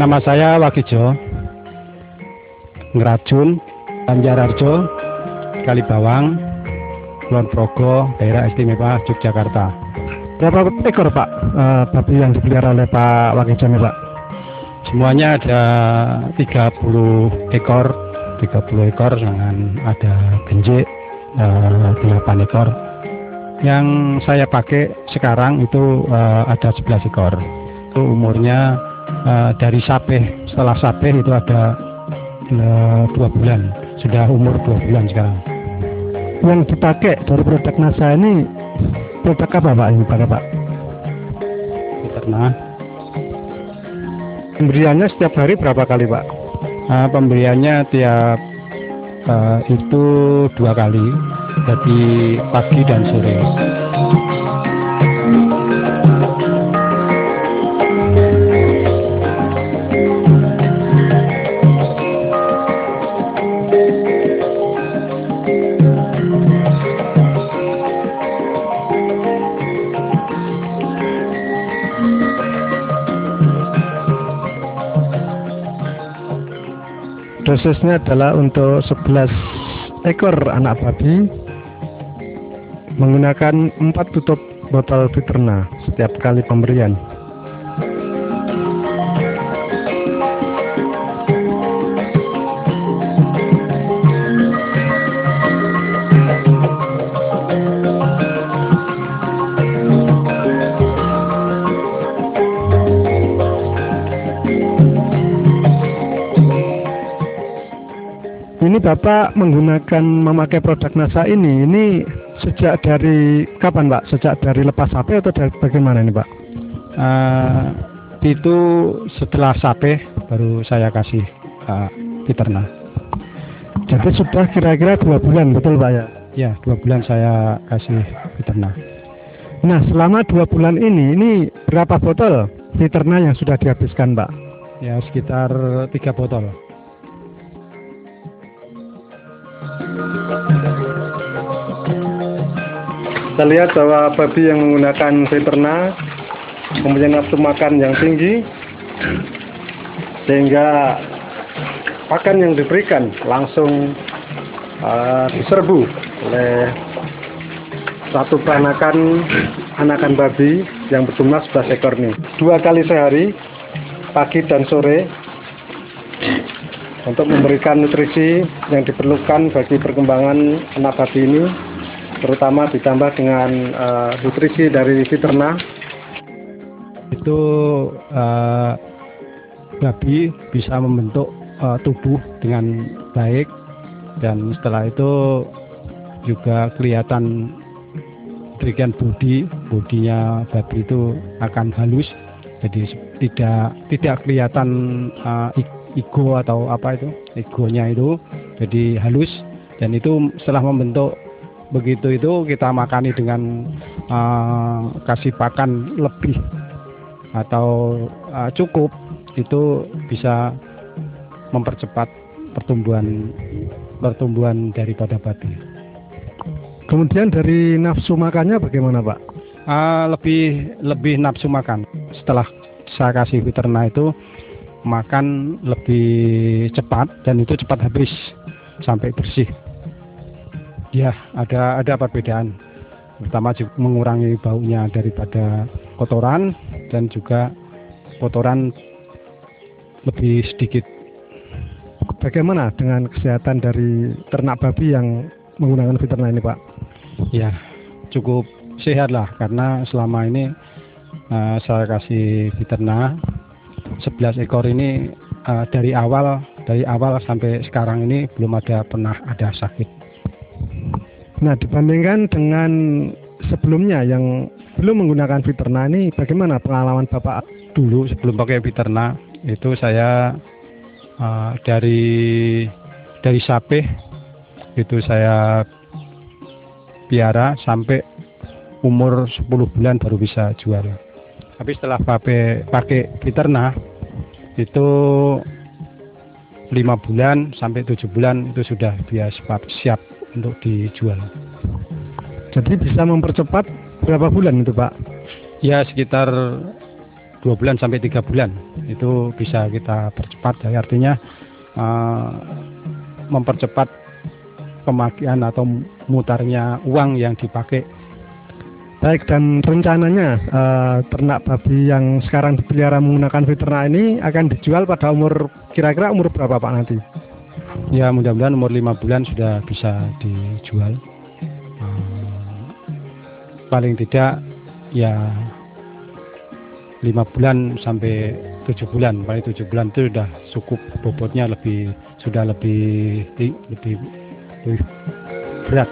Nama saya Wagijo, Ngerajun, Banjararjo, Kalibawang, Kulon Progo, Daerah Istimewa Yogyakarta. Berapa ekor Pak babi yang dipelihara oleh Pak Wagijo ini Pak? Semuanya ada 30 ekor, dengan ada genjik 8 ekor. Yang saya pakai sekarang itu ada 11 ekor. Itu umurnya dari sapeh, setelah sapeh itu ada 2 bulan, sudah umur 2 bulan sekarang. Yang dipakai dari produk NASA ini produk apa Pak yang dipakai Pak? Karena pemberiannya setiap hari berapa kali Pak? Pemberiannya tiap itu 2 kali, jadi pagi dan sore. Dosisnya adalah untuk 11 ekor anak babi menggunakan 4 tutup botol Viterna setiap kali pemberian. Ini Bapak memakai produk NASA ini sejak dari kapan Pak? Sejak dari lepas sapeh atau dari bagaimana ini Pak? Itu setelah sapeh baru saya kasih Viterna. Jadi sudah kira-kira 2 bulan betul Pak ya? Ya, 2 bulan saya kasih Viterna. Nah selama 2 bulan ini berapa botol Viterna yang sudah dihabiskan Pak? Ya sekitar 3 botol. Kita lihat bahwa babi yang menggunakan Viterna mempunyai nafsu makan yang tinggi, sehingga pakan yang diberikan langsung diserbu oleh satu peranakan anakan babi yang berjumlah 11 ekor ini. 2 kali sehari, pagi dan sore, untuk memberikan nutrisi yang diperlukan bagi perkembangan anak babi ini, terutama ditambah dengan nutrisi dari Viterna. Itu babi bisa membentuk tubuh dengan baik, dan setelah itu juga kelihatan bagian bodinya babi itu akan halus, jadi tidak kelihatan ego atau apa itu, egonya itu jadi halus, dan itu setelah membentuk begitu itu kita makani dengan kasih pakan lebih atau cukup, itu bisa mempercepat pertumbuhan daripada babi. Kemudian dari nafsu makannya bagaimana Pak? Lebih nafsu makan. Setelah saya kasih Viterna itu makan lebih cepat, dan itu cepat habis sampai bersih. Ya, ada perbedaan. Pertama juga mengurangi baunya daripada kotoran, dan juga kotoran lebih sedikit. Bagaimana dengan kesehatan dari ternak babi yang menggunakan Viterna ini Pak? Ya, cukup sehat lah, karena selama ini saya kasih Viterna 11 ekor ini, dari awal sampai sekarang ini belum pernah ada sakit. Nah, dibandingkan dengan sebelumnya yang belum menggunakan Viterna ini, bagaimana pengalaman Bapak? Dulu sebelum pakai Viterna itu saya dari sapeh itu saya piara sampai umur 10 bulan baru bisa jual. Tapi setelah pakai Viterna itu 5 bulan sampai 7 bulan itu sudah siap untuk dijual. Jadi bisa mempercepat berapa bulan itu Pak? Ya sekitar 2 bulan sampai 3 bulan itu bisa kita percepat. Jadi artinya mempercepat pemakaian atau mutarnya uang yang dipakai. Baik, dan rencananya ternak babi yang sekarang dipelihara menggunakan veternak ini akan dijual pada umur kira-kira umur berapa Pak nanti? Ya mudah-mudahan umur 5 bulan sudah bisa dijual. Paling tidak ya 5 bulan sampai 7 bulan. Paling 7 bulan itu sudah cukup, bobotnya sudah lebih berat.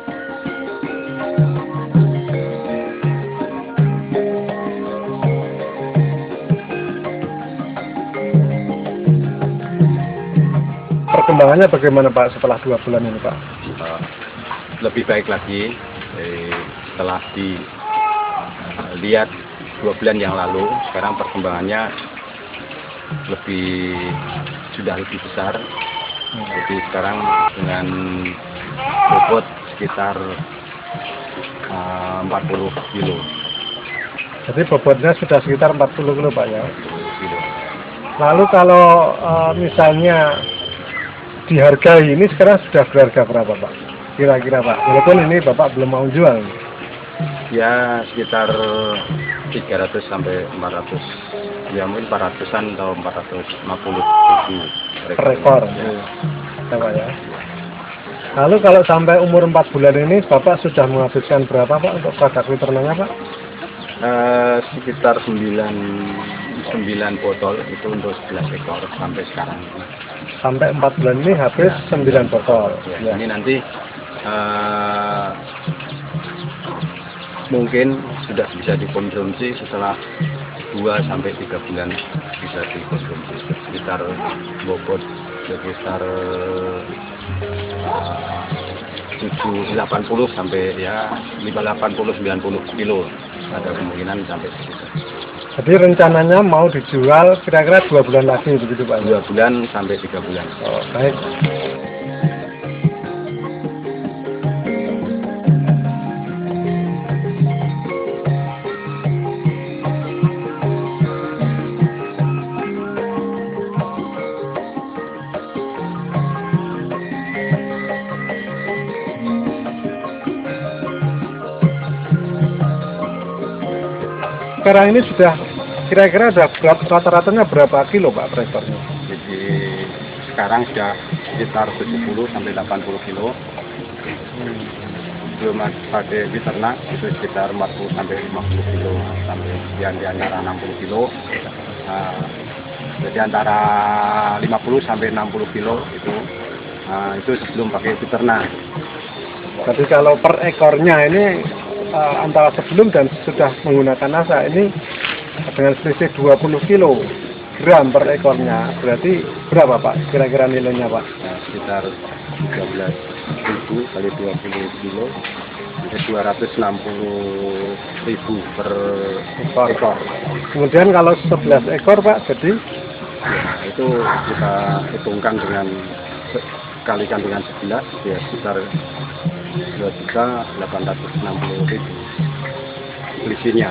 Perkembangannya bagaimana Pak setelah 2 bulan ini Pak? Lebih baik lagi setelah dilihat 2 bulan yang lalu. Sekarang perkembangannya sudah lebih besar. Jadi sekarang dengan bobot sekitar 40 kilo. Jadi bobotnya sudah sekitar 40 kilo Pak ya? 40 kilo. Lalu kalau misalnya dihargai ini sekarang sudah berharga berapa Pak? Kira-kira Pak, walaupun ini Bapak belum mau jual. Ya sekitar 300 sampai 400, ya mungkin 400-an atau 450 ribu per ekor. Ya, Pak ya. Lalu kalau sampai umur 4 bulan ini Bapak sudah menghabiskan berapa Pak untuk produk veterinanya Pak? Sekitar 9 botol itu untuk 11 ekor sampai sekarang. Sampai 4 bulan ini habis 9 botol. Ya. Ini nanti mungkin sudah bisa dikonsumsi setelah 2 sampai 3 bulan bisa dikonsumsi. Sekitar bobot sekitar 780 sampai ya 580-90 kilo. Ada kemungkinan sampai segitu. Jadi rencananya mau dijual kira-kira 2 bulan lagi begitu Pak? 2 bulan sampai 3 bulan. Oh, baik. Sekarang ini sudah kira-kira ada rata-ratanya berapa kilo Pak per ekornya? Jadi sekarang sudah sekitar 70 sampai 80 kilo. Belum pakai peternak itu sekitar 40 sampai 50 kilo sampai di antara 60 kilo. Jadi antara 50 sampai 60 kilo itu sebelum pakai peternak. Jadi kalau per ekornya ini antara sebelum dan sudah menggunakan asa ini dengan selisih 20 kilogram per ekornya, berarti berapa Pak kira-kira nilainya Pak? Ya, sekitar 13.000 kali 20 kilo itu 260.000 per ekor. Kemudian kalau 11 ekor Pak, jadi ya, itu kita hitungkan dengan kalikan dengan 11 ya sekitar 2.860.000 selisihnya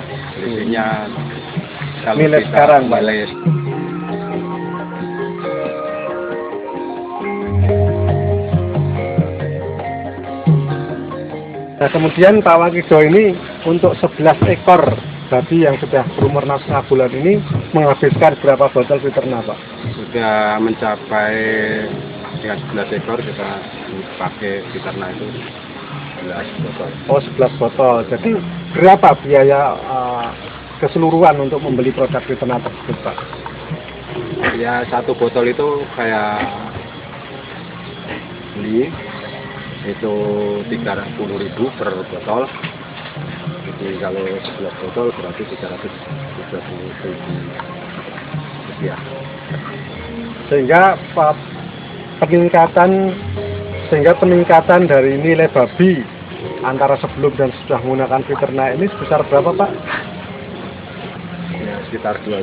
kalau nilai kita sekarang Pak. Nilai Nah kemudian Pak Wakido ini untuk 11 ekor babi yang sudah berumur 6 bulan ini menghabiskan berapa botol peternak Pak? sudah mencapai dengan 11 ekor kita pakai peternak itu 11 botol. Oh 11 botol. Jadi berapa biaya keseluruhan untuk membeli produk peternak tersebut Pak? Ya satu botol itu kayak beli itu 30.000 per botol. Jadi kalau 11 botol berarti 330.000 rupiah. Sehingga peningkatan dari nilai babi antara sebelum dan sudah menggunakan peternak ini sebesar berapa Pak? Ya sekitar 2.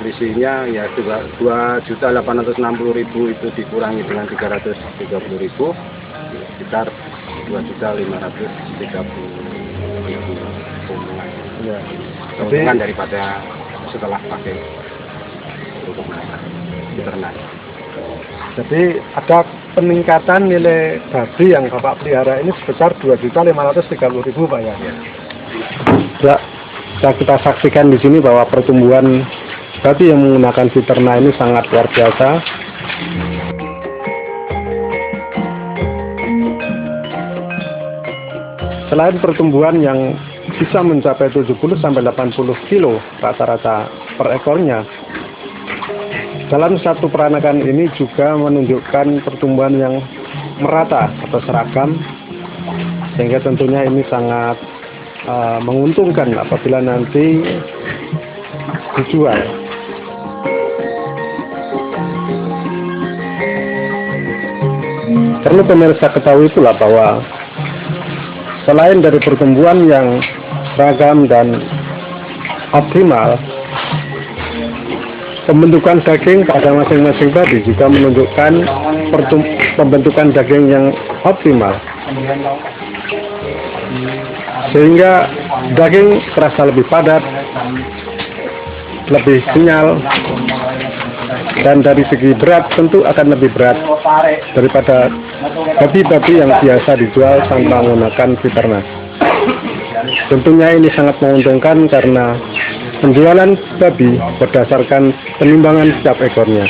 Selisihnya ya 2.860.000 itu dikurangi dengan 330.000 sekitar 2.530.000 keuntungan. Ya. Keuntungan daripada setelah pakai untuk makan ternak. Jadi ada peningkatan nilai babi yang Bapak pelihara ini sebesar 2.530.000 Pak ya. Ya, bisa kita saksikan di sini bahwa pertumbuhan babi yang menggunakan Fiterna ini sangat luar biasa. Selain pertumbuhan yang bisa mencapai 70-80 kilo rata-rata per ekornya, dalam satu peranakan ini juga menunjukkan pertumbuhan yang merata atau seragam, sehingga tentunya ini sangat menguntungkan apabila nanti dijual. Perlu pemirsa ketahui pula bahwa selain dari pertumbuhan yang seragam dan optimal, pembentukan daging pada masing-masing babi juga menunjukkan pembentukan daging yang optimal, sehingga daging terasa lebih padat, lebih kenyal, dan dari segi berat tentu akan lebih berat daripada babi-babi yang biasa dijual tanpa menggunakan Fiterna. Tentunya ini sangat menguntungkan karena penjualan babi berdasarkan penimbangan setiap ekornya.